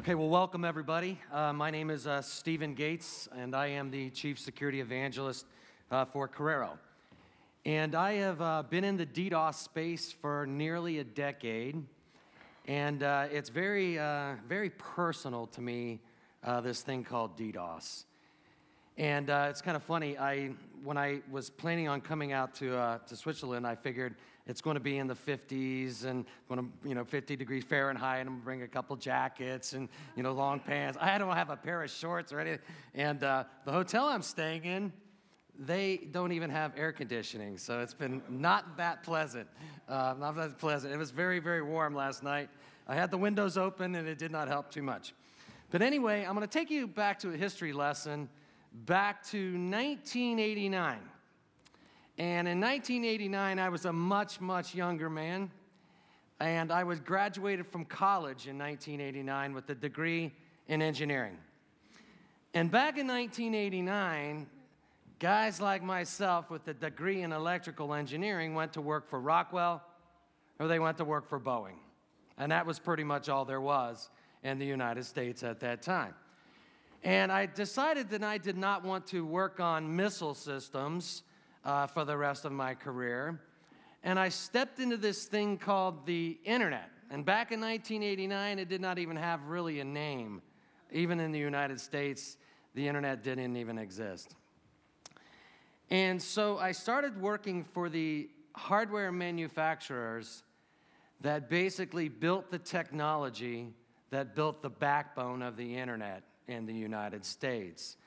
Okay, well, welcome everybody. My name is Stephen Gates, and I am the Chief Security Evangelist for Corero. And I have been in the DDoS space for nearly a decade, and it's very, very personal to me, this thing called DDoS. And it's kind of funny. When I was planning on coming out to Switzerland, I figured it's going to be in the 50s and 50 degrees Fahrenheit, and I'm going to bring a couple jackets and long pants. I don't have a pair of shorts or anything. And the hotel I'm staying in, they don't even have air conditioning, so it's been not that pleasant. Not that pleasant. It was very, very warm last night. I had the windows open, and it did not help too much. But anyway, I'm going to take you back to a history lesson. Back to 1989. And in 1989, I was a much, much younger man. And I was graduated from college in 1989 with a degree in engineering. And back in 1989, guys like myself with a degree in electrical engineering went to work for Rockwell, or they went to work for Boeing. And that was pretty much all there was in the United States at that time. And I decided that I did not want to work on missile systems for the rest of my career. And I stepped into this thing called the internet. And back in 1989, it did not even have really a name. Even in the United States, the internet didn't even exist. And so I started working for the hardware manufacturers that basically built the technology that built the backbone of the internet in the United States.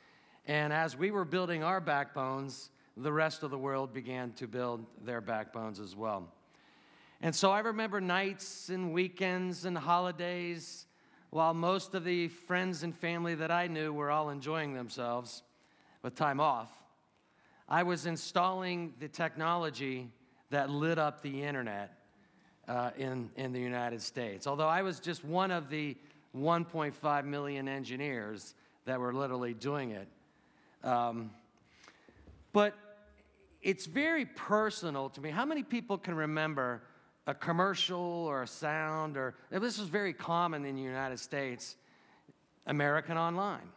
And as we were building our backbones, the rest of the world began to build their backbones as well. And so I remember nights and weekends and holidays, while most of the friends and family that I knew were all enjoying themselves with time off, I was installing the technology that lit up the internet in the United States. Although I was just one of the 1.5 million engineers that were literally doing it. But it's very personal to me. How many people can remember a commercial or a sound, or this was very common in the United States, American Online,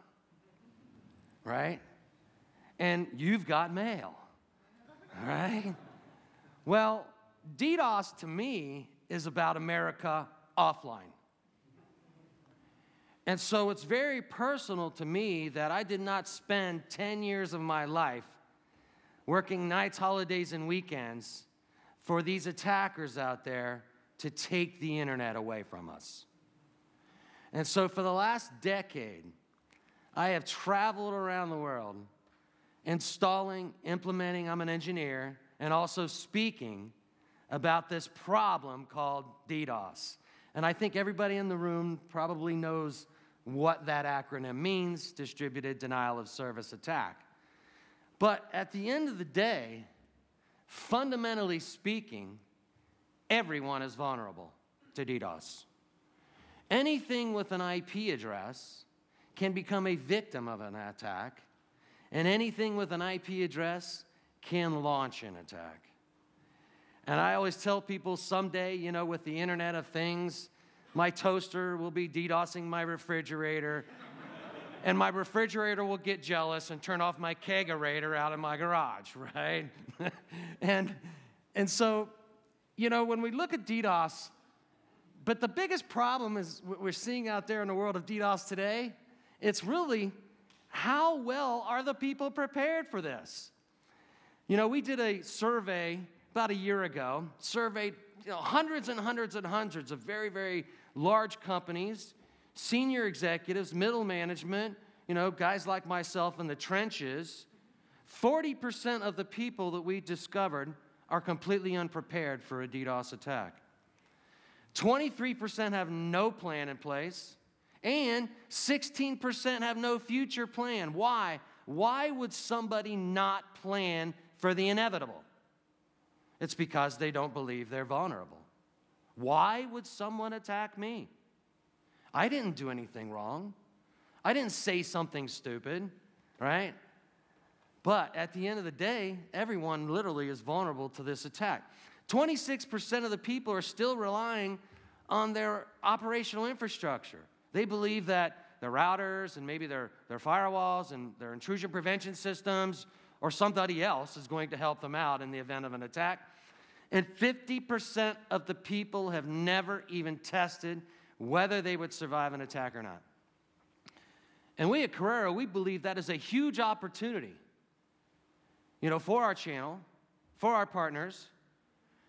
right? And you've got mail, right? Well, DDoS to me is about America offline. And so it's very personal to me that I did not spend 10 years of my life working nights, holidays, and weekends for these attackers out there to take the internet away from us. And so for the last decade, I have traveled around the world installing, implementing, I'm an engineer, and also speaking about this problem called DDoS. And I think everybody in the room probably knows what that acronym means, Distributed Denial of Service Attack. But at the end of the day, fundamentally speaking, everyone is vulnerable to DDoS. Anything with an IP address can become a victim of an attack, and anything with an IP address can launch an attack. And I always tell people someday, with the Internet of Things, my toaster will be DDoSing my refrigerator, and my refrigerator will get jealous and turn off my kegerator out of my garage, right? and so, when we look at DDoS, but the biggest problem is what we're seeing out there in the world of DDoS today, it's really how well are the people prepared for this? We did a survey about a year ago, surveyed hundreds and hundreds and hundreds of very, very large companies, senior executives, middle management, guys like myself in the trenches. 40% of the people that we discovered are completely unprepared for a DDoS attack. 23% have no plan in place, and 16% have no future plan. Why? Why would somebody not plan for the inevitable? It's because they don't believe they're vulnerable. Why would someone attack me? I didn't do anything wrong. I didn't say something stupid, right? But at the end of the day, everyone literally is vulnerable to this attack. 26% of the people are still relying on their operational infrastructure. They believe that their routers and maybe their firewalls and their intrusion prevention systems or somebody else is going to help them out in the event of an attack. And 50% of the people have never even tested whether they would survive an attack or not. And we at Corero, we believe that is a huge opportunity, for our channel, for our partners,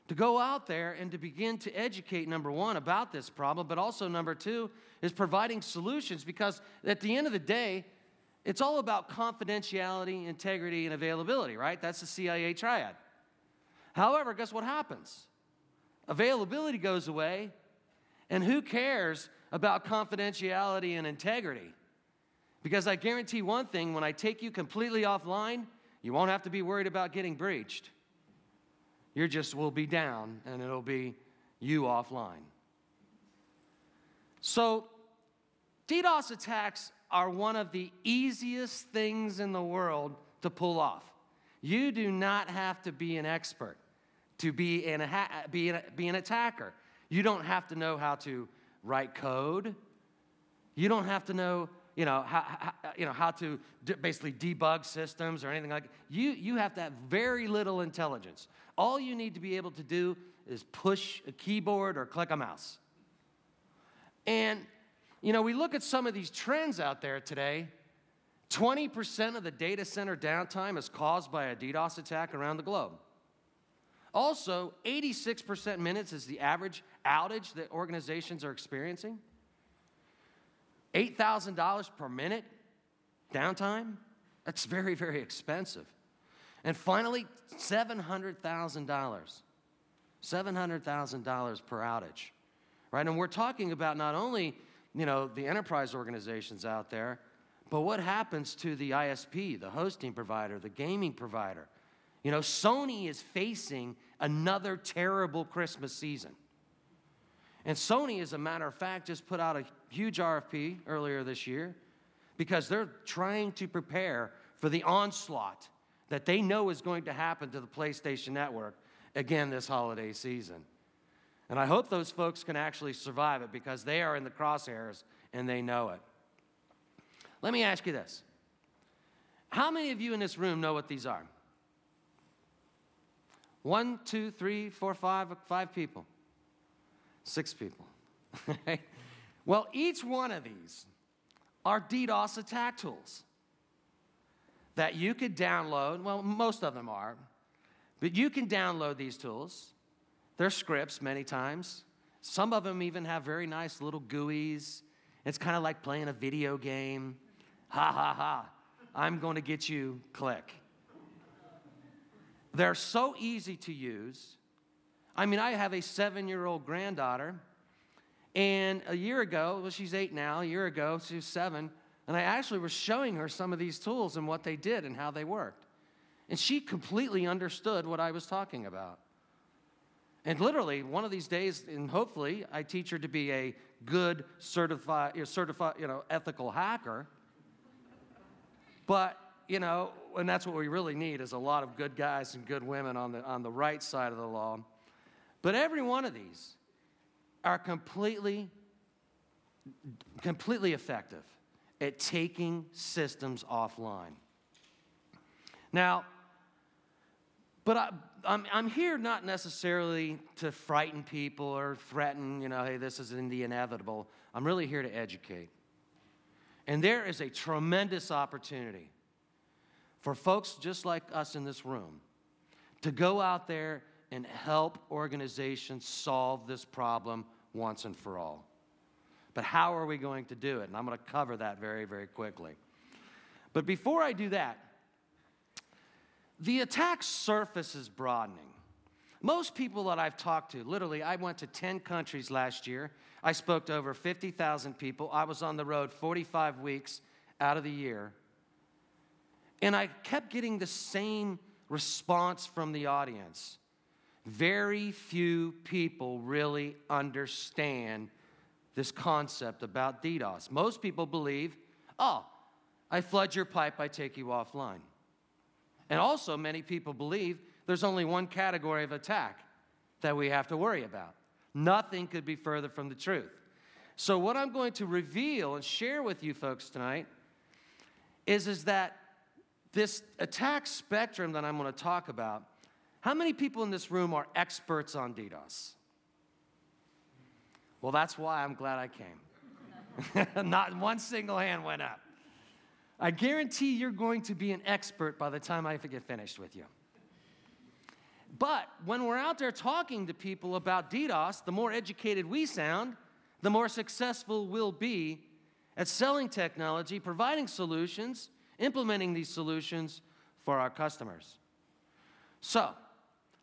to go out there and to begin to educate, number one, about this problem, but also, number two, is providing solutions, because at the end of the day, it's all about confidentiality, integrity, and availability, right? That's the CIA triad. However, guess what happens? Availability goes away, and who cares about confidentiality and integrity? Because I guarantee one thing, when I take you completely offline, you won't have to be worried about getting breached. You just will be down, and it'll be you offline. So, DDoS attacks are one of the easiest things in the world to pull off. You do not have to be an expert to be an attacker. You don't have to know how to write code. You don't have to know, how to basically debug systems or anything like that. You have to have very little intelligence. All you need to be able to do is push a keyboard or click a mouse. And, we look at some of these trends out there today. 20% of the data center downtime is caused by a DDoS attack around the globe. Also, 86% minutes is the average outage that organizations are experiencing. $8,000 per minute downtime, that's very, very expensive. And finally, $700,000. $700,000 per outage, right? And we're talking about not only, the enterprise organizations out there, but what happens to the ISP, the hosting provider, the gaming provider? Sony is facing another terrible Christmas season. And Sony, as a matter of fact, just put out a huge RFP earlier this year because they're trying to prepare for the onslaught that they know is going to happen to the PlayStation Network again this holiday season. And I hope those folks can actually survive it because they are in the crosshairs and they know it. Let me ask you this. How many of you in this room know what these are? 1, 2, 3, 4, 5 people. 6 people. Well, each one of these are DDoS attack tools that you could download. Well, most of them are. But you can download these tools. They're scripts many times. Some of them even have very nice little GUIs. It's kind of like playing a video game. Ha, ha, ha. I'm going to get you, click. They're so easy to use. I have a 7-year-old granddaughter, and a year ago, well, she's 8 now, a year ago, she was 7, and I actually was showing her some of these tools and what they did and how they worked. And she completely understood what I was talking about. And literally, one of these days, and hopefully, I teach her to be a good, certified, ethical hacker. But, and that's what we really need is a lot of good guys and good women on the right side of the law. But every one of these are completely effective at taking systems offline. Now, but I'm here not necessarily to frighten people or threaten, hey, this is the inevitable. I'm really here to educate. And there is a tremendous opportunity for folks just like us in this room to go out there and help organizations solve this problem once and for all. But how are we going to do it? And I'm going to cover that very, very quickly. But before I do that, the attack surface is broadening. Most people that I've talked to, literally, I went to 10 countries last year. I spoke to over 50,000 people. I was on the road 45 weeks out of the year. And I kept getting the same response from the audience. Very few people really understand this concept about DDoS. Most people believe, I flood your pipe, I take you offline. And also, many people believe there's only one category of attack that we have to worry about. Nothing could be further from the truth. So what I'm going to reveal and share with you folks tonight is that this attack spectrum that I'm going to talk about, how many people in this room are experts on DDoS? Well, that's why I'm glad I came. Not one single hand went up. I guarantee you're going to be an expert by the time I get finished with you. But when we're out there talking to people about DDoS, the more educated we sound, the more successful we'll be at selling technology, providing solutions, implementing these solutions for our customers. So,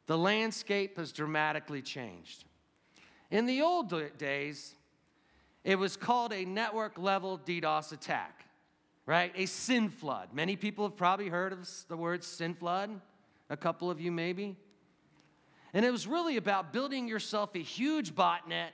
the landscape has dramatically changed. In the old days, it was called a network-level DDoS attack, right? A SYN flood. Many people have probably heard of the word SYN flood, a couple of you maybe. And it was really about building yourself a huge botnet,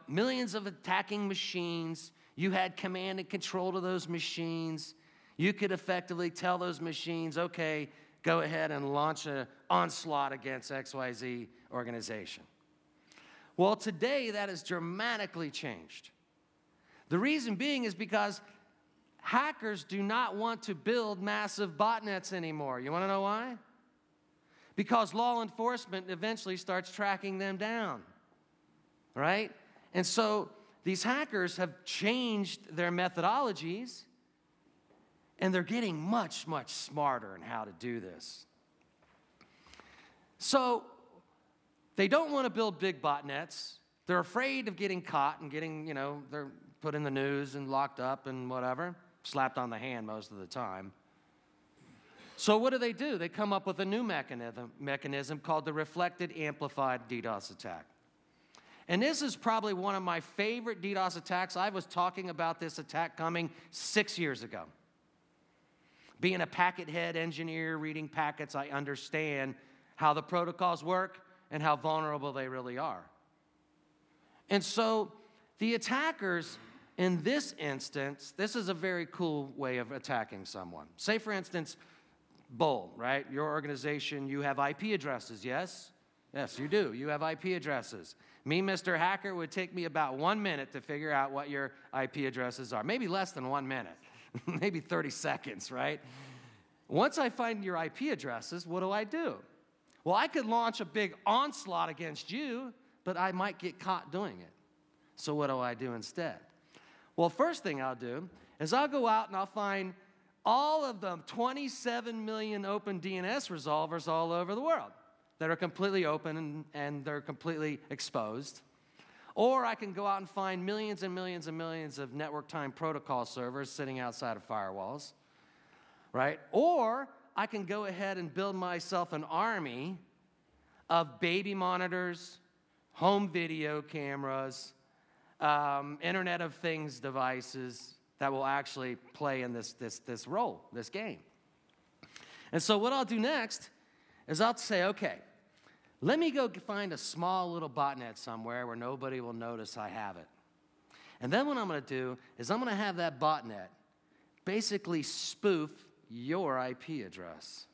millions of attacking machines. You had command and control to those machines. You could effectively tell those machines, okay, go ahead and launch an onslaught against XYZ organization. Well, today that has dramatically changed. The reason being is because hackers do not want to build massive botnets anymore. You want to know why? Because law enforcement eventually starts tracking them down, right? And so these hackers have changed their methodologies, and they're getting much, much smarter in how to do this. So they don't want to build big botnets. They're afraid of getting caught and getting, they're put in the news and locked up and whatever, slapped on the hand most of the time. So what do? They come up with a new mechanism called the reflected amplified DDoS attack. And this is probably one of my favorite DDoS attacks. I was talking about this attack coming 6 years ago. Being a packet head engineer, reading packets, I understand how the protocols work and how vulnerable they really are. And so the attackers in this instance, this is a very cool way of attacking someone. Say, for instance, Bull, right? Your organization, you have IP addresses, yes? Yes, you do. You have IP addresses. Me, Mr. Hacker, would take me about 1 minute to figure out what your IP addresses are. Maybe less than 1 minute. Maybe 30 seconds, right? Once I find your IP addresses, what do? Well, I could launch a big onslaught against you, but I might get caught doing it. So what do I do instead? Well, first thing I'll do is I'll go out and I'll find all of them 27 million open DNS resolvers all over the world that are completely open and they're completely exposed. Or I can go out and find millions and millions and millions of network time protocol servers sitting outside of firewalls, right? Or I can go ahead and build myself an army of baby monitors, home video cameras, Internet of Things devices that will actually play in this role, this game. And so what I'll do next is I'll say, okay, let me go find a small little botnet somewhere where nobody will notice I have it. And then what I'm going to do is I'm going to have that botnet basically spoof your IP address.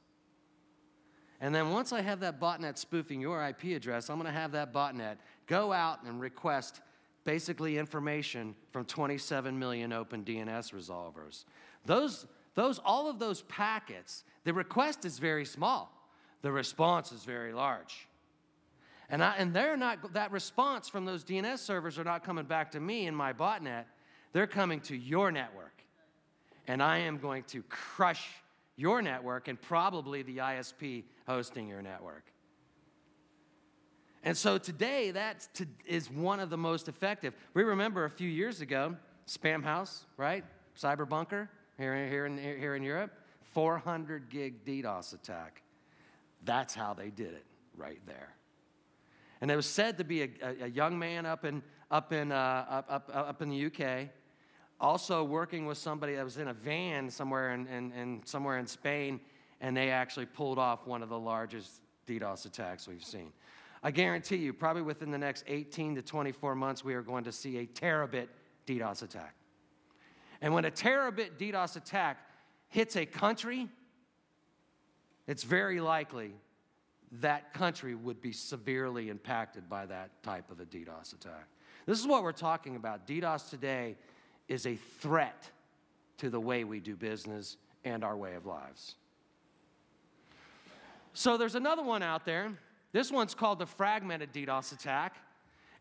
And then once I have that botnet spoofing your IP address, I'm going to have that botnet go out and request basically information from 27 million open DNS resolvers. All of those packets, the request is very small. The response is very large. And they're not, that response from those DNS servers are not coming back to me in my botnet. They're coming to your network. And I am going to crush your network and probably the ISP hosting your network. And so today, that is one of the most effective. We remember a few years ago, Spam House, right? Cyber Bunker here in Europe, 400 gig DDoS attack. That's how they did it, right there. And it was said to be a young man up in the UK, also working with somebody that was in a van somewhere in Spain, and they actually pulled off one of the largest DDoS attacks we've seen. I guarantee you, probably within the next 18 to 24 months, we are going to see a terabit DDoS attack. And when a terabit DDoS attack hits a country, it's very likely that country would be severely impacted by that type of a DDoS attack. This is what we're talking about. DDoS today is a threat to the way we do business and our way of lives. So there's another one out there. This one's called the fragmented DDoS attack.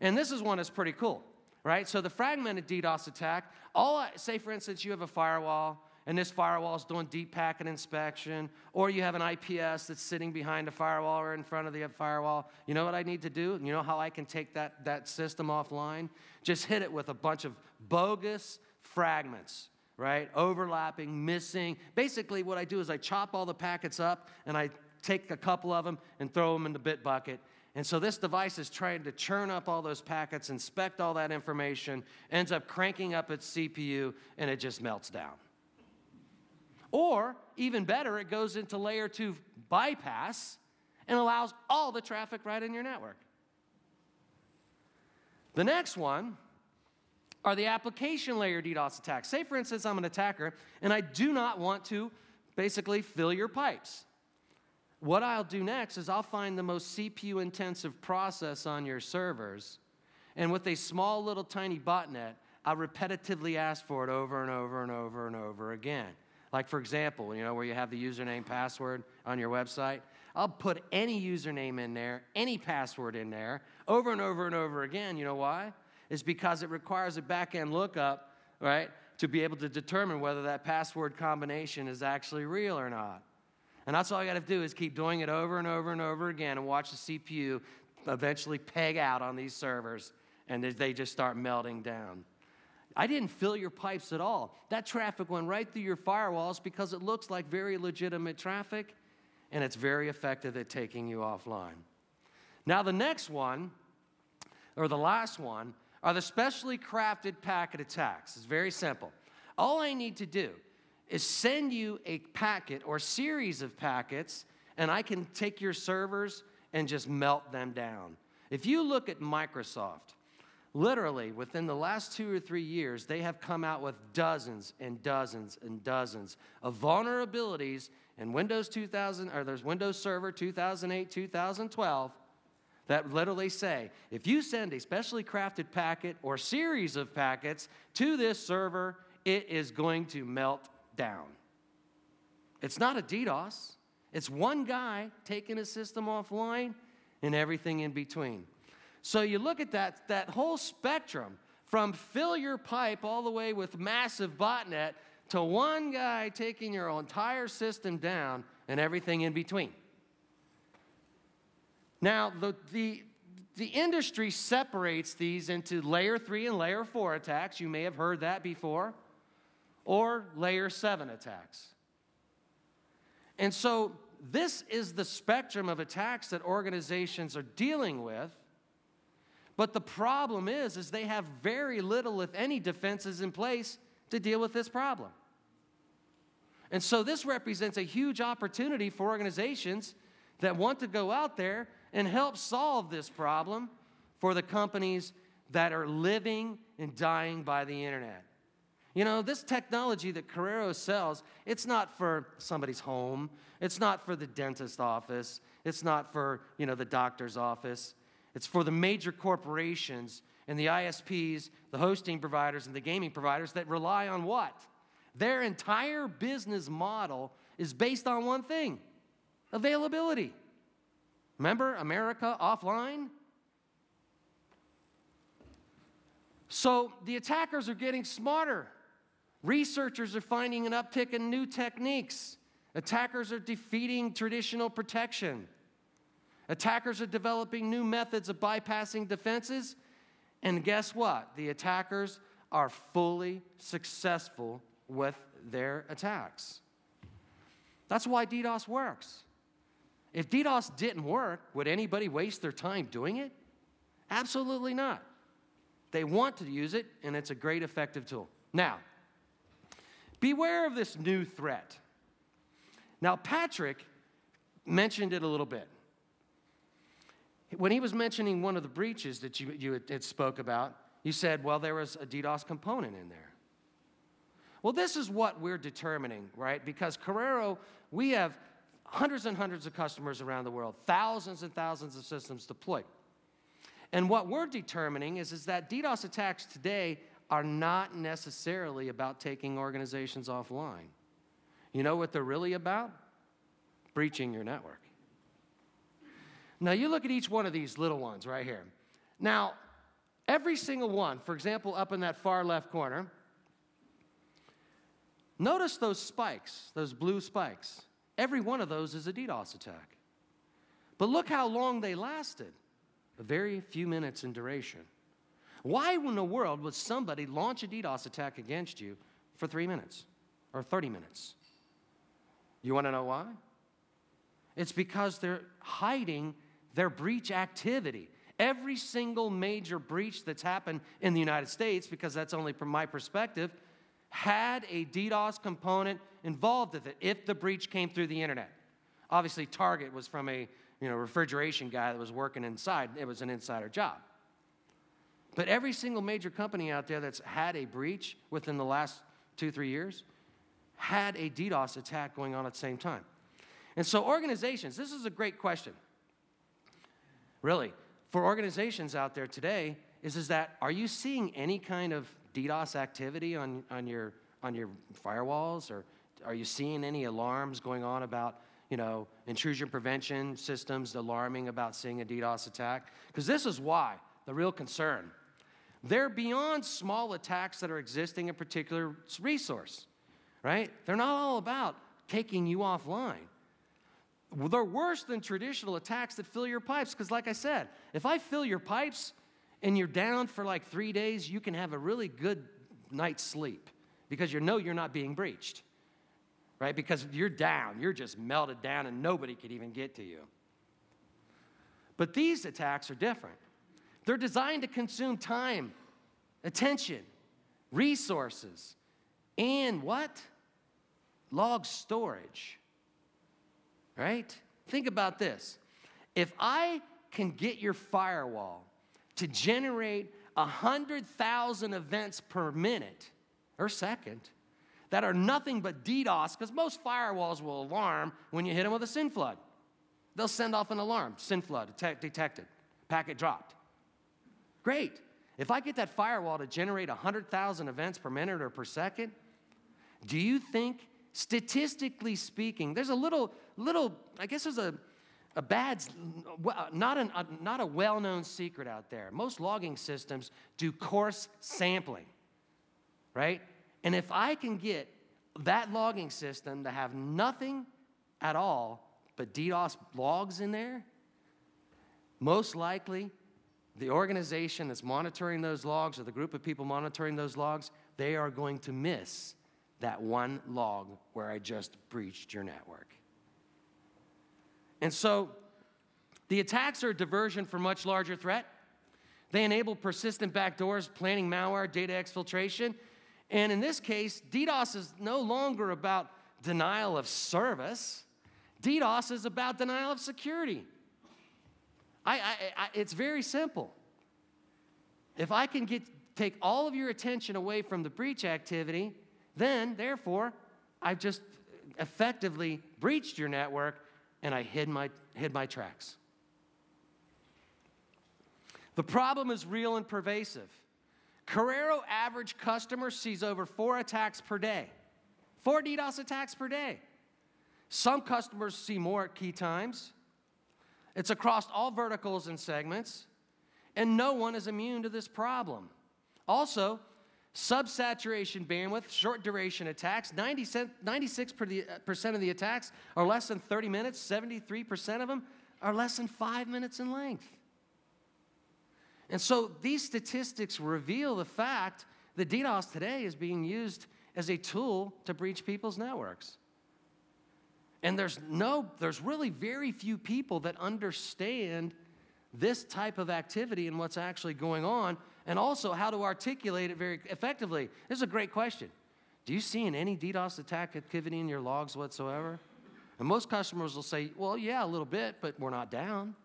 And this is one that's pretty cool, right? So the fragmented DDoS attack, say for instance you have a firewall, and this firewall is doing deep packet inspection, or you have an IPS that's sitting behind a firewall or in front of the firewall. You know what I need to do? You know how I can take that system offline? Just hit it with a bunch of bogus fragments, right? Overlapping, missing. Basically what I do is I chop all the packets up, and I take a couple of them and throw them in the bit bucket. And so this device is trying to churn up all those packets, inspect all that information, ends up cranking up its CPU, and it just melts down. Or, even better, it goes into layer 2 bypass and allows all the traffic right in your network. The next one are the application layer DDoS attacks. Say, for instance, I'm an attacker, and I do not want to basically fill your pipes. What I'll do next is I'll find the most CPU-intensive process on your servers, and with a small little tiny botnet, I'll repetitively ask for it over and over and over and over again. Like, for example, where you have the username, password on your website, I'll put any username in there, any password in there, over and over and over again. You know why? It's because it requires a back-end lookup, right, to be able to determine whether that password combination is actually real or not. And that's all I got to do is keep doing it over and over and over again and watch the CPU eventually peg out on these servers, and they just start melting down. I didn't fill your pipes at all. That traffic went right through your firewalls because it looks like very legitimate traffic, and it's very effective at taking you offline. Now the next one, or the last one, are the specially crafted packet attacks. It's very simple. All I need to do is send you a packet or series of packets, and I can take your servers and just melt them down. If you look at Microsoft, literally within the last 2 or 3 years, they have come out with dozens and dozens and dozens of vulnerabilities in Windows 2000, or there's Windows Server 2008, 2012, that literally say, if you send a specially crafted packet or series of packets to this server, it is going to melt down. It's not a DDoS. It's one guy taking a system offline and everything in between. So you look at that whole spectrum from fill your pipe all the way with massive botnet to one guy taking your entire system down and everything in between. Now, the industry separates these into layer 3 and layer 4 attacks. You may have heard that before. Or layer 7 attacks. And so this is the spectrum of attacks that organizations are dealing with, but the problem is they have very little, if any, defenses in place to deal with this problem. And so this represents a huge opportunity for organizations that want to go out there and help solve this problem for the companies that are living and dying by the internet. This technology that Corero sells, it's not for somebody's home. It's not for the dentist's office. It's not for, the doctor's office. It's for the major corporations and the ISPs, the hosting providers, and the gaming providers that rely on what? Their entire business model is based on one thing: availability. Remember America offline? So the attackers are getting smarter. Researchers are finding an uptick in new techniques. Attackers are defeating traditional protection. Attackers are developing new methods of bypassing defenses. And guess what? The attackers are fully successful with their attacks. That's why DDoS works. If DDoS didn't work, would anybody waste their time doing it? Absolutely not. They want to use it, and it's a great effective tool. Now, beware of this new threat. Now, Patrick mentioned it a little bit. When he was mentioning one of the breaches that you had spoke about, you said, well, there was a DDoS component in there. Well, this is what we're determining, right? Because Corero, we have hundreds and hundreds of customers around the world, thousands and thousands of systems deployed. And what we're determining is that DDoS attacks today are not necessarily about taking organizations offline. You know what they're really about? Breaching your network. Now, you look at each one of these little ones right here. Now, every single one, for example, up in that far left corner, notice those spikes, those blue spikes. Every one of those is a DDoS attack. But look how long they lasted. A very few minutes in duration. Why in the world would somebody launch a DDoS attack against you for 3 minutes or 30 minutes? You want to know why? It's because they're hiding their breach activity. Every single major breach that's happened in the United States, because that's only from my perspective, had a DDoS component involved with it if the breach came through the internet. Obviously, Target was from a refrigeration guy that was working inside. It was an insider job. But every single major company out there that's had a breach within the last 2-3 years had a DDoS attack going on at the same time. And so organizations, this is a great question. Really, for organizations out there today, is that are you seeing any kind of DDoS activity on your firewalls, or are you seeing any alarms going on about intrusion prevention systems alarming about seeing a DDoS attack? Because this is why, the real concern. They're beyond small attacks that are existing in a particular resource, right? They're not all about taking you offline. They're worse than traditional attacks that fill your pipes, because like I said, if I fill your pipes and you're down for like 3 days, you can have a really good night's sleep because you know you're not being breached, right? Because you're down, you're just melted down and nobody could even get to you. But these attacks are different. They're designed to consume time, attention, resources, and what? Log storage, right? Think about this. If I can get your firewall to generate 100,000 events per minute or second that are nothing but DDoS, because most firewalls will alarm when you hit them with a SYN flood. They'll send off an alarm, SYN flood, detected, packet dropped. Great. If I get that firewall to generate 100,000 events per minute or per second, do you think, statistically speaking, there's a little, I guess there's a bad, not a well-known secret out there. Most logging systems do coarse sampling, right? And if I can get that logging system to have nothing at all but DDoS logs in there, most likely the organization that's monitoring those logs, or the group of people monitoring those logs, they are going to miss that one log where I just breached your network. And so the attacks are a diversion for much larger threat. They enable persistent backdoors, planting malware, data exfiltration. And in this case, DDoS is no longer about denial of service. DDoS is about denial of security. It's very simple. If I can take all of your attention away from the breach activity, then, therefore, I've just effectively breached your network and I hid my tracks. The problem is real and pervasive. Corero average customer sees over 4 attacks per day. 4 DDoS attacks per day. Some customers see more at key times. It's across all verticals and segments, and no one is immune to this problem. Also, subsaturation bandwidth, short duration attacks, 96% of the attacks are less than 30 minutes, 73% of them are less than 5 minutes in length. And so these statistics reveal the fact that DDoS today is being used as a tool to breach people's networks. And there's really very few people that understand this type of activity and what's actually going on, and also how to articulate it very effectively. This is a great question. Do you see any DDoS attack activity in your logs whatsoever? And most customers will say, well, yeah, a little bit, but we're not down.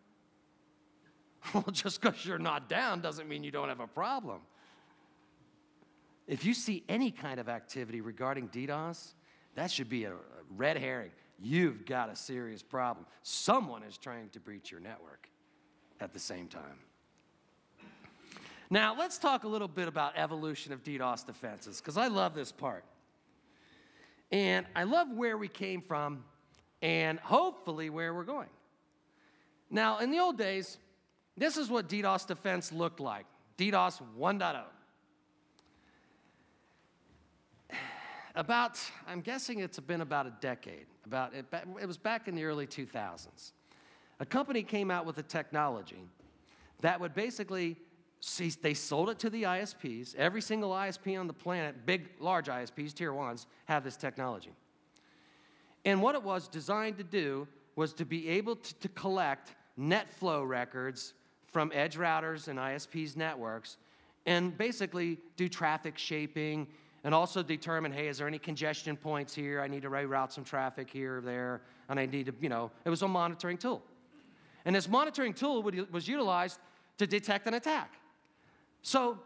Well, just because you're not down doesn't mean you don't have a problem. If you see any kind of activity regarding DDoS, that should be a red herring. You've got a serious problem. Someone is trying to breach your network at the same time. Now, let's talk a little bit about evolution of DDoS defenses, because I love this part. And I love where we came from and hopefully where we're going. Now, in the old days, this is what DDoS defense looked like, DDoS 1.0. I'm guessing it's been about a decade. It was back in the early 2000s. A company came out with a technology that would basically, they sold it to the ISPs. Every single ISP on the planet, big, large ISPs, tier ones, have this technology. And what it was designed to do was to be able to collect net flow records from edge routers and ISPs networks and basically do traffic shaping and also determine, hey, is there any congestion points here? I need to reroute some traffic here or there, and I need to, it was a monitoring tool. And this monitoring tool was utilized to detect an attack. So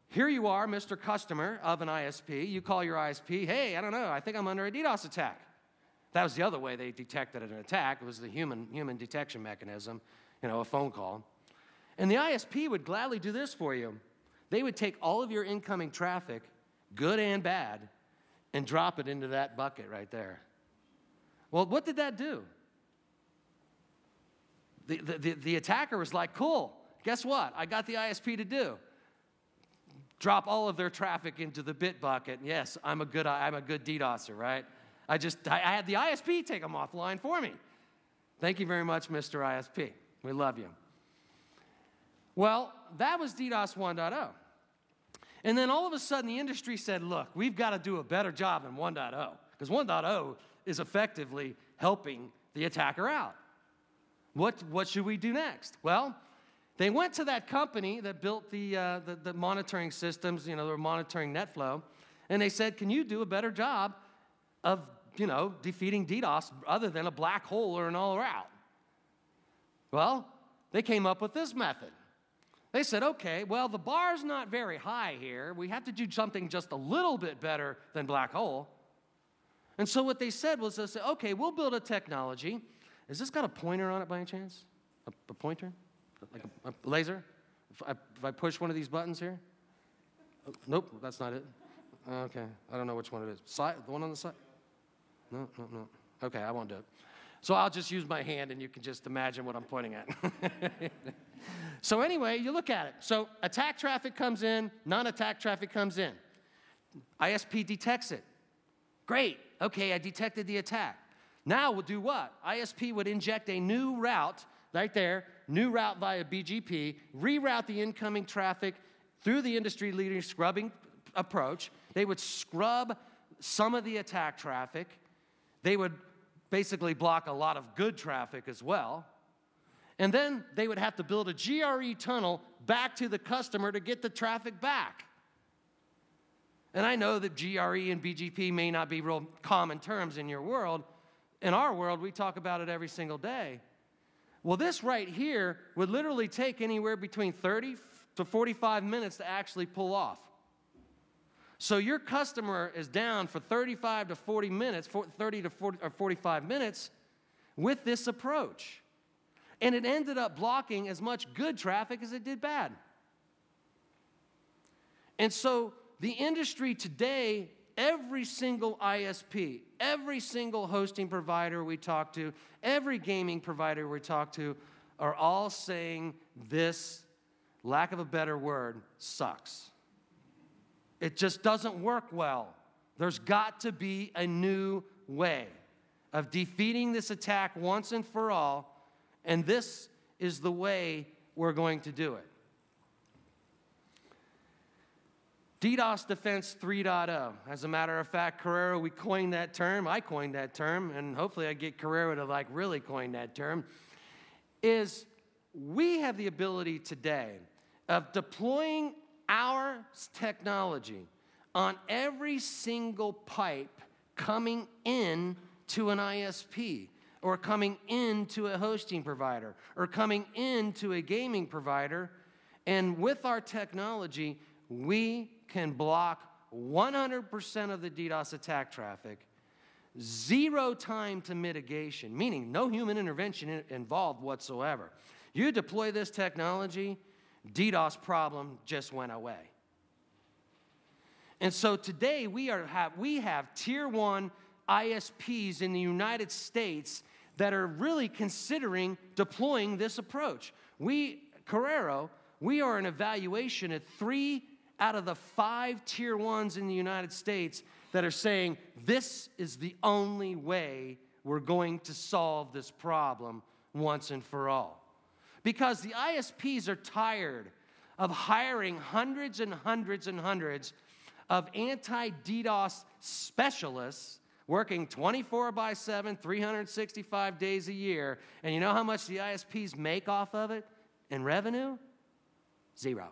here you are, Mr. Customer of an ISP. You call your ISP, hey, I don't know, I think I'm under a DDoS attack. That was the other way they detected an attack. It was the human detection mechanism, a phone call. And the ISP would gladly do this for you. They would take all of your incoming traffic, good and bad, and drop it into that bucket right there. Well, what did that do? The attacker was like, cool, guess what? I got the ISP to do. Drop all of their traffic into the bit bucket. Yes, I'm a good DDoSer, right? I had the ISP take them offline for me. Thank you very much, Mr. ISP. We love you. Well, that was DDoS 1.0. And then all of a sudden, the industry said, look, we've got to do a better job than 1.0, because 1.0 is effectively helping the attacker out. What should we do next? Well, they went to that company that built the monitoring systems, they were monitoring net flow, and they said, can you do a better job of, defeating DDoS other than a black hole or an all route? Well, they came up with this method. They said, okay, well, the bar's not very high here. We have to do something just a little bit better than black hole. And so what they said was, okay, we'll build a technology. Has this got a pointer on it by any chance? A pointer? Like a laser? If I push one of these buttons here? Oh, nope, that's not it. Okay, I don't know which one it is. The one on the side? No. Okay, I won't do it. So I'll just use my hand and you can just imagine what I'm pointing at. So anyway, you look at it. So attack traffic comes in, non-attack traffic comes in. ISP detects it. Great, okay, I detected the attack. Now we'll do what? ISP would inject a new route right there, new route via BGP, reroute the incoming traffic through the industry-leading scrubbing approach. They would scrub some of the attack traffic. They would basically block a lot of good traffic as well. And then they would have to build a GRE tunnel back to the customer to get the traffic back. And I know that GRE and BGP may not be real common terms in your world. In our world, we talk about it every single day. Well, this right here would literally take anywhere between 30 to 45 minutes to actually pull off. So your customer is down for 35 to 40 minutes, 30 to 40 or 45 minutes with this approach. And it ended up blocking as much good traffic as it did bad. And so the industry today, every single ISP, every single hosting provider we talk to, every gaming provider we talk to, are all saying this, lack of a better word, sucks. It just doesn't work well. There's got to be a new way of defeating this attack once and for all, and this is the way we're going to do it. DDoS Defense 3.0. As a matter of fact, Corero, we coined that term. I coined that term, and hopefully I get Corero to really coin that term, is we have the ability today of deploying our technology on every single pipe coming in to an ISP, or coming into a hosting provider, or coming into a gaming provider, and with our technology, we can block 100% of the DDoS attack traffic, 0 time to mitigation, meaning no human intervention involved whatsoever. You deploy this technology, DDoS problem just went away. And so today we have tier 1 ISPs in the United States that are really considering deploying this approach. Corero, we are in evaluation at 3 out of the 5 tier 1s in the United States that are saying this is the only way we're going to solve this problem once and for all. Because the ISPs are tired of hiring hundreds and hundreds and hundreds of anti-DDoS specialists working 24/7, 365 days a year. And you know how much the ISPs make off of it in revenue? 0.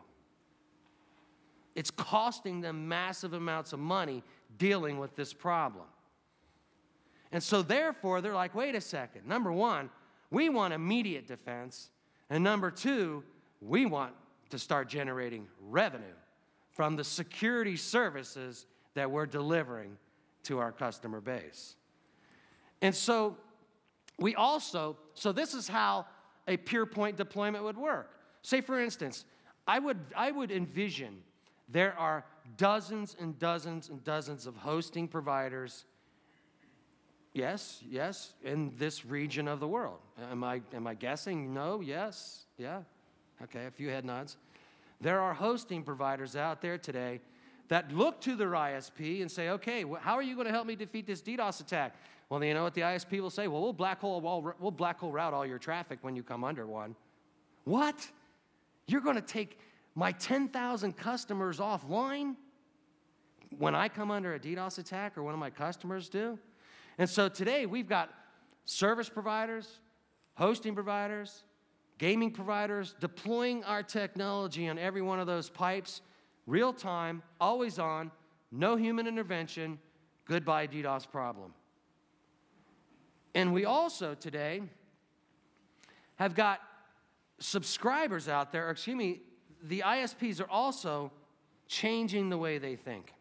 It's costing them massive amounts of money dealing with this problem. And so therefore, they're like, wait a second. Number one, we want immediate defense. And number two, we want to start generating revenue from the security services that we're delivering to our customer base. And so this is how a pure point deployment would work. Say, for instance, I would envision there are dozens and dozens and dozens of hosting providers, yes, in this region of the world. Am I guessing? No, yes, yeah. Okay, a few head nods. There are hosting providers out there today that look to their ISP and say, okay, how are you going to help me defeat this DDoS attack? Well, you know what the ISP will say? Well, we'll black hole route all your traffic when you come under one. What? You're going to take my 10,000 customers offline when I come under a DDoS attack or one of my customers do? And so today we've got service providers, hosting providers, gaming providers deploying our technology on every one of those pipes, real time, always on, no human intervention, goodbye DDoS problem. And we also today have got subscribers out there, the ISPs are also changing the way they think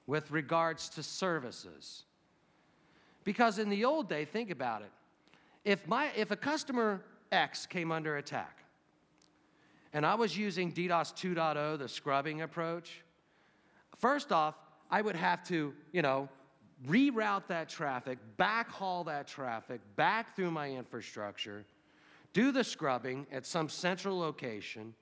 with regards to services. Because in the old day, think about it. If a customer X came under attack, and I was using DDoS 2.0, the scrubbing approach, first off, I would have to, reroute that traffic, backhaul that traffic back through my infrastructure, do the scrubbing at some central location,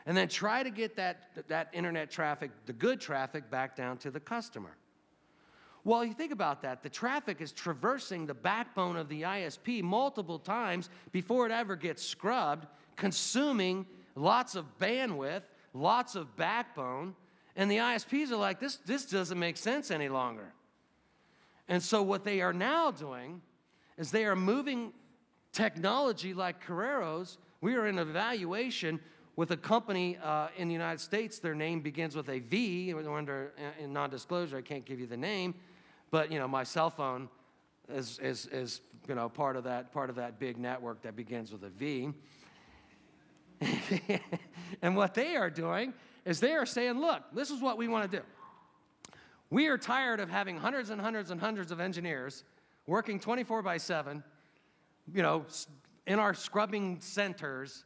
and then try to get that internet traffic, the good traffic, back down to the customer. Well, you think about that. The traffic is traversing the backbone of the ISP multiple times before it ever gets scrubbed, consuming lots of bandwidth, lots of backbone, and the ISPs are like, this doesn't make sense any longer. And so what they are now doing is they are moving technology like Corero's. We are in evaluation with a company in the United States. Their name begins with a V. In non-disclosure, I can't give you the name. But my cell phone is part of that big network that begins with a V. And what they are doing is they are saying, look, this is what we want to do. We are tired of having hundreds and hundreds and hundreds of engineers working 24/7, in our scrubbing centers,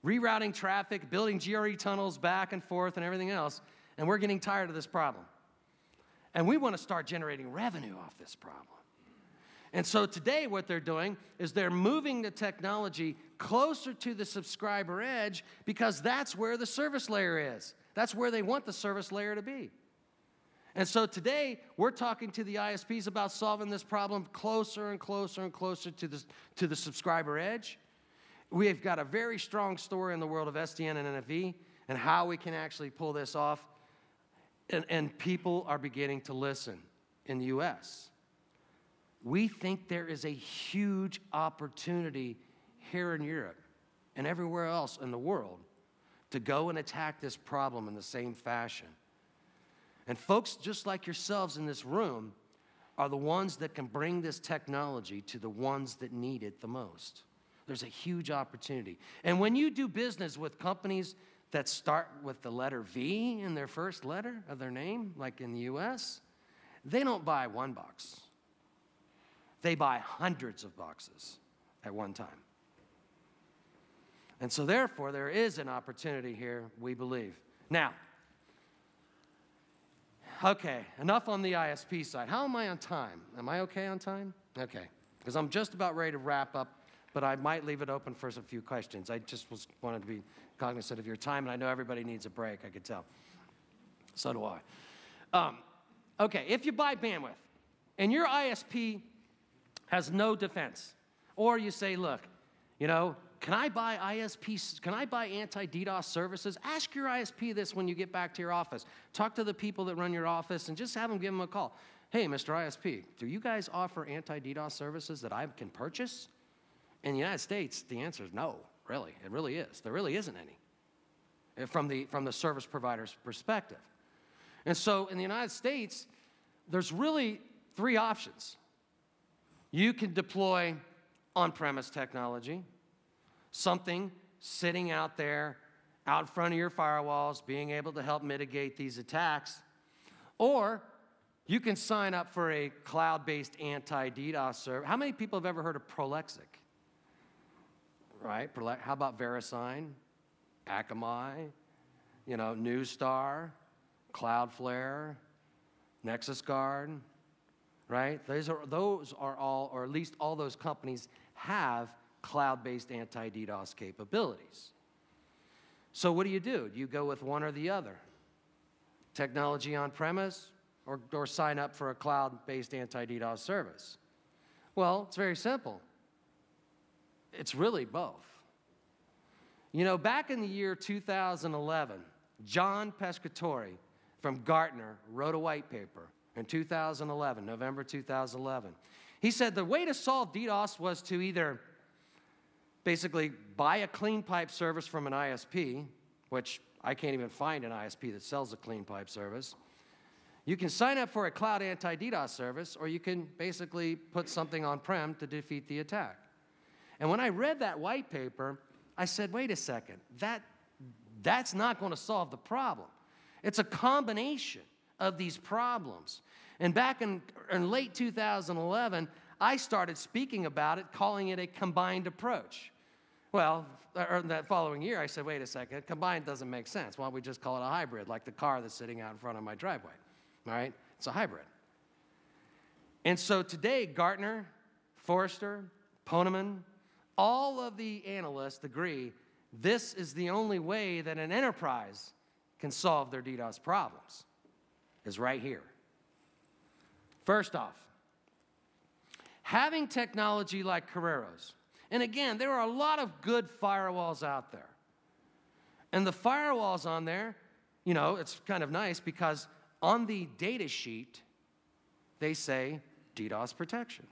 rerouting traffic, building GRE tunnels back and forth and everything else, and we're getting tired of this problem. And we want to start generating revenue off this problem. And so today what they're doing is they're moving the technology closer to the subscriber edge because that's where the service layer is. That's where they want the service layer to be. And so today we're talking to the ISPs about solving this problem closer and closer and closer to the subscriber edge. We have got a very strong story in the world of SDN and NFV and how we can actually pull this off. And people are beginning to listen in the U.S. We think there is a huge opportunity here in Europe and everywhere else in the world to go and attack this problem in the same fashion. And folks just like yourselves in this room are the ones that can bring this technology to the ones that need it the most. There's a huge opportunity. And when you do business with companies that start with the letter V in their first letter of their name, like in the U.S., they don't buy one box. They buy hundreds of boxes at one time. And so therefore, there is an opportunity here, we believe. Now, okay, enough on the ISP side. How am I on time? Am I okay on time? Okay, because I'm just about ready to wrap up, but I might leave it open for a few questions. I just wanted to be cognizant of your time, and I know everybody needs a break, I could tell. So do I. Okay, if you buy bandwidth, and your ISP has no defense, or you say, look, you know, can I buy ISPs, can I buy anti-DDoS services? Ask your ISP this when you get back to your office. Talk to the people that run your office and just have them give them a call. Hey, Mr. ISP, do you guys offer anti-DDoS services that I can purchase? In the United States, the answer is no, really. It really is. There really isn't any from the service provider's perspective. And so in the United States, there's really three options. You can deploy on-premise technology, something sitting out there, out in front of your firewalls, being able to help mitigate these attacks. Or you can sign up for a cloud-based anti-DDoS service. How many people have ever heard of Prolexic? Right? How about VeriSign, Akamai, you know, Newstar, Cloudflare, NexusGuard, right? Those are all, or at least all those companies have cloud-based anti-DDoS capabilities. So what do? You go with one or the other. Technology on-premise or sign up for a cloud-based anti-DDoS service. Well, it's very simple. It's really both. You know, back in the year 2011, John Pescatori from Gartner wrote a white paper in 2011, November 2011. He said the way to solve DDoS was to either basically buy a clean pipe service from an ISP, which I can't even find an ISP that sells a clean pipe service. You can sign up for a cloud anti-DDoS service, or you can basically put something on-prem to defeat the attack. And when I read that white paper, I said, wait a second, that's not going to solve the problem. It's a combination of these problems. And back in late 2011, I started speaking about it, calling it a combined approach. Well, that following year, I said, wait a second, combined doesn't make sense. Why don't we just call it a hybrid, like the car that's sitting out in front of my driveway, all right? It's a hybrid. And so today, Gartner, Forrester, Poneman, all of the analysts agree this is the only way that an enterprise can solve their DDoS problems, is right here. First off, having technology like Corero's. And again, there are a lot of good firewalls out there. And the firewalls on there, you know, it's kind of nice because on the data sheet, they say DDoS protection.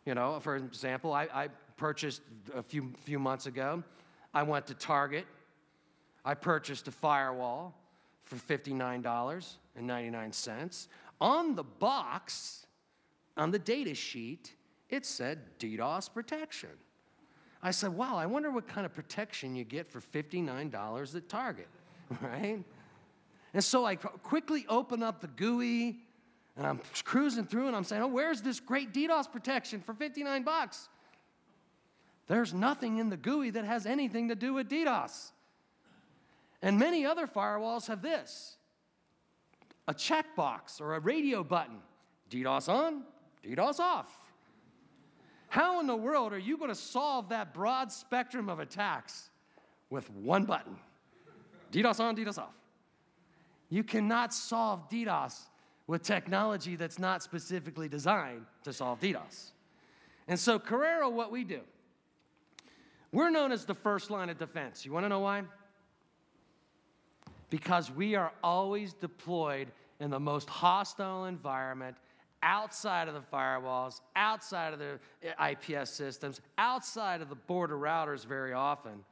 You know, for example, I purchased a few months ago, I went to Target. I purchased a firewall for $59.99. On the box, on the data sheet, it said DDoS protection. I said, wow, I wonder what kind of protection you get for $59 at Target, right? And so I quickly open up the GUI, and I'm cruising through, and I'm saying, oh, where's this great DDoS protection for 59 bucks? There's nothing in the GUI that has anything to do with DDoS. And many other firewalls have this, a checkbox or a radio button, DDoS on, DDoS off. How in the world are you going to solve that broad spectrum of attacks with one button? DDoS on, DDoS off. You cannot solve DDoS with technology that's not specifically designed to solve DDoS. And so Corero, what we do, we're known as the first line of defense. You want to know why? Because we are always deployed in the most hostile environment, outside of the firewalls, outside of the IPS systems, outside of the border routers very often.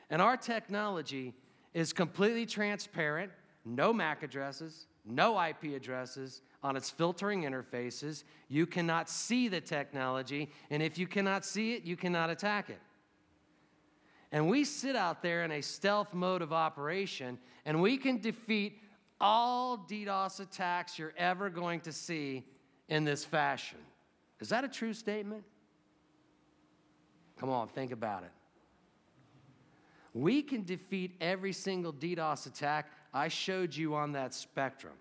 And our technology is completely transparent, no MAC addresses, no IP addresses on its filtering interfaces. You cannot see the technology, and if you cannot see it, you cannot attack it. And we sit out there in a stealth mode of operation, and we can defeat all DDoS attacks you're ever going to see in this fashion. Is that a true statement? Come on, think about it. We can defeat every single DDoS attack I showed you on that spectrum.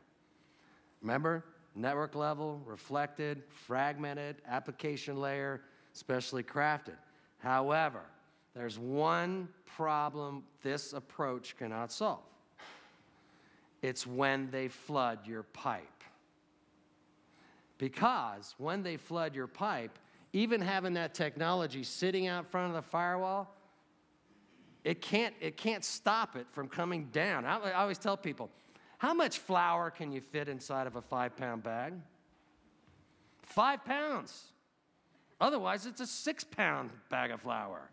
Remember? Network level, reflected, fragmented, application layer, specially crafted. However, there's one problem this approach cannot solve. It's when they flood your pipe. Because when they flood your pipe, even having that technology sitting out front of the firewall, it can't stop it from coming down. I always tell people, how much flour can you fit inside of a 5-pound bag? 5 pounds. Otherwise, it's a 6-pound bag of flour.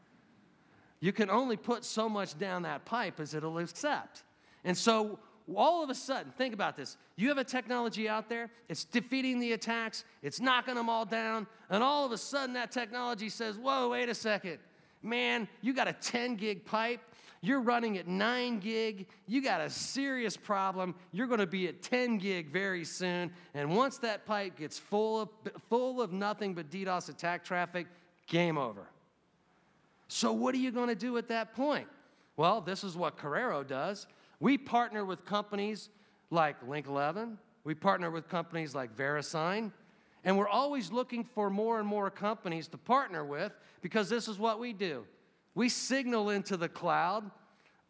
You can only put so much down that pipe as it'll accept. And so all of a sudden, think about this. You have a technology out there, it's defeating the attacks, it's knocking them all down, and all of a sudden that technology says, whoa, wait a second. Man, you got a 10 gig pipe, you're running at 9 gig, you got a serious problem, you're gonna be at 10 gig very soon, and once that pipe gets full of nothing but DDoS attack traffic, game over. So what are you gonna do at that point? Well, this is what Corero does. We partner with companies like Link11, we partner with companies like VeriSign, and we're always looking for more and more companies to partner with because this is what we do. We signal into the cloud,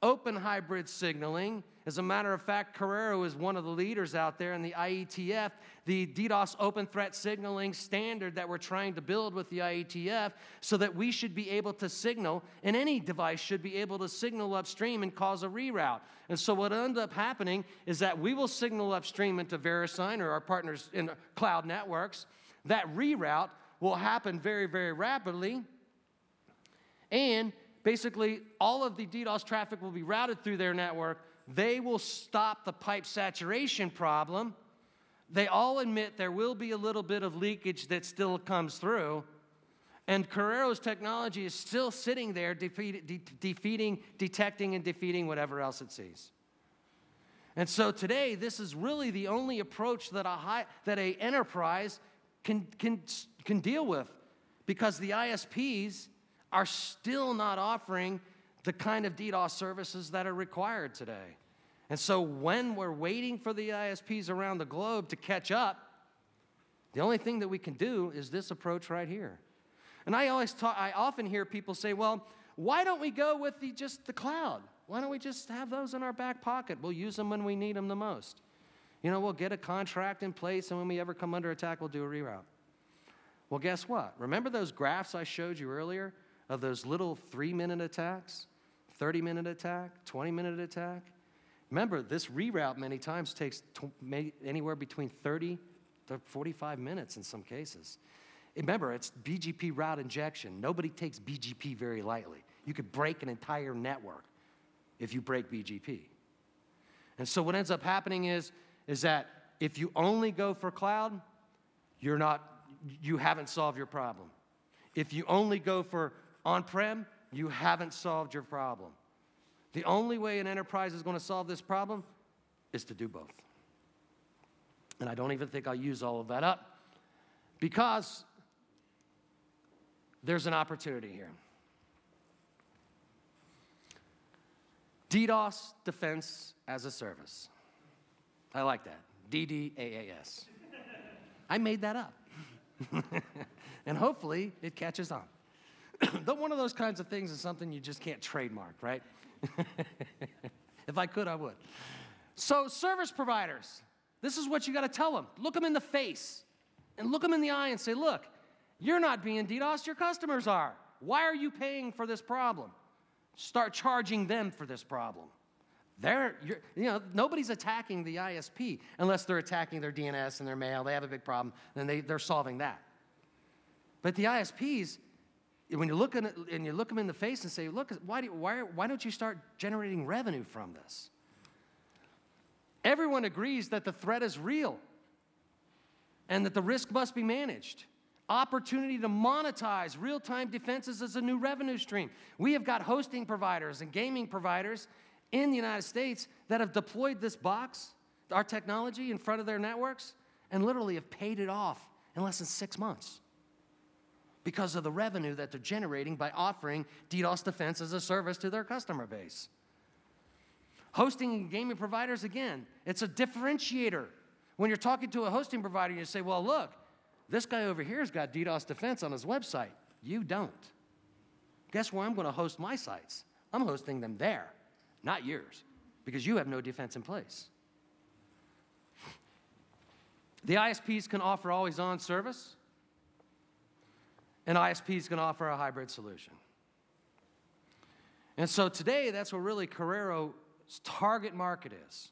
open hybrid signaling. As a matter of fact, Corero is one of the leaders out there in the IETF, the DDoS open threat signaling standard that we're trying to build with the IETF so that we should be able to signal, and any device should be able to signal upstream and cause a reroute. And so what ends up happening is that we will signal upstream into VeriSign or our partners in cloud networks. That reroute will happen very, very rapidly. And basically, all of the DDoS traffic will be routed through their network. They will stop the pipe saturation problem. They all admit there will be a little bit of leakage that still comes through. And Corero's technology is still sitting there defeating, detecting, and defeating whatever else it sees. And so today, this is really the only approach that a enterprise can deal with, because the ISPs are still not offering the kind of DDoS services that are required today. And so when we're waiting for the ISPs around the globe to catch up, the only thing that we can do is this approach right here. And I often hear people say, well, why don't we go with just the cloud? Why don't we just have those in our back pocket? We'll use them when we need them the most. You know, we'll get a contract in place, and when we ever come under attack, we'll do a reroute. Well, guess what? Remember those graphs I showed you earlier of those little 3-minute attacks, 30-minute attack, 20-minute attack? Remember, this reroute many times takes anywhere between 30 to 45 minutes in some cases. Remember, it's BGP route injection. Nobody takes BGP very lightly. You could break an entire network if you break BGP. And so what ends up happening is that if you only go for cloud, you haven't solved your problem. If you only go for on-prem, you haven't solved your problem. The only way an enterprise is going to solve this problem is to do both. And I don't even think I'll use all of that up, because there's an opportunity here. DDoS Defense as a Service. I like that. DDAAS. I made that up. And hopefully it catches on. But one of those kinds of things is something you just can't trademark, right? If I could, I would. So service providers, this is what you got to tell them. Look them in the face and look them in the eye and say, look, you're not being DDoS, your customers are. Why are you paying for this problem? Start charging them for this problem. Nobody's attacking the ISP unless they're attacking their DNS and their mail. They have a big problem, then they're solving that. But the ISPs, when you look at it and you look them in the face and say, look, why don't you start generating revenue from this? Everyone agrees that the threat is real and that the risk must be managed. Opportunity to monetize real-time defenses as a new revenue stream. We have got hosting providers and gaming providers in the United States that have deployed this box, our technology, in front of their networks, and literally have paid it off in less than 6 months. because of the revenue that they're generating by offering DDoS defense as a service to their customer base. Hosting and gaming providers, again, it's a differentiator. When you're talking to a hosting provider, you say, well, look, this guy over here has got DDoS defense on his website. You don't. Guess where I'm going to host my sites? I'm hosting them there, not yours, because you have no defense in place. The ISPs can offer always-on service, and ISPs can offer a hybrid solution. And so today, that's what really Corero's target market is.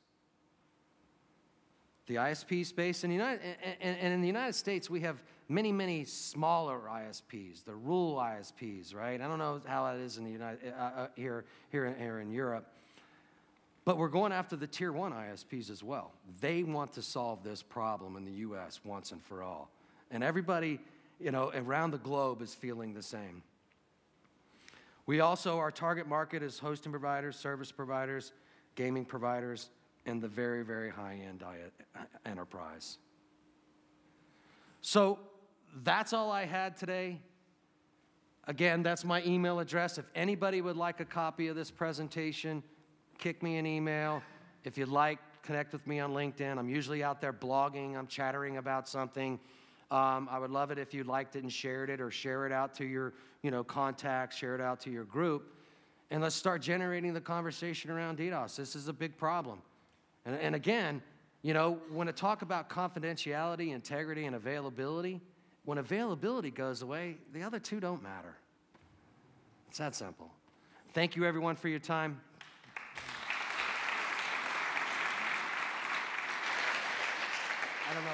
The ISP space. And in the United States, we have many, many smaller ISPs, the rural ISPs, right? I don't know how it is in the here in Europe. But we're going after the Tier 1 ISPs as well. They want to solve this problem in the U.S. once and for all. And everybody, around the globe is feeling the same. We also, our target market is hosting providers, service providers, gaming providers, and the very, very high-end enterprise. So that's all I had today. Again, that's my email address. If anybody would like a copy of this presentation, kick me an email. If you'd like, connect with me on LinkedIn. I'm usually out there blogging. I'm chattering about something. I would love it if you liked it and shared it, or share it out to your contacts, share it out to your group. And let's start generating the conversation around DDoS. This is a big problem. And again, when I talk about confidentiality, integrity, and availability, when availability goes away, the other two don't matter. It's that simple. Thank you, everyone, for your time. I don't know.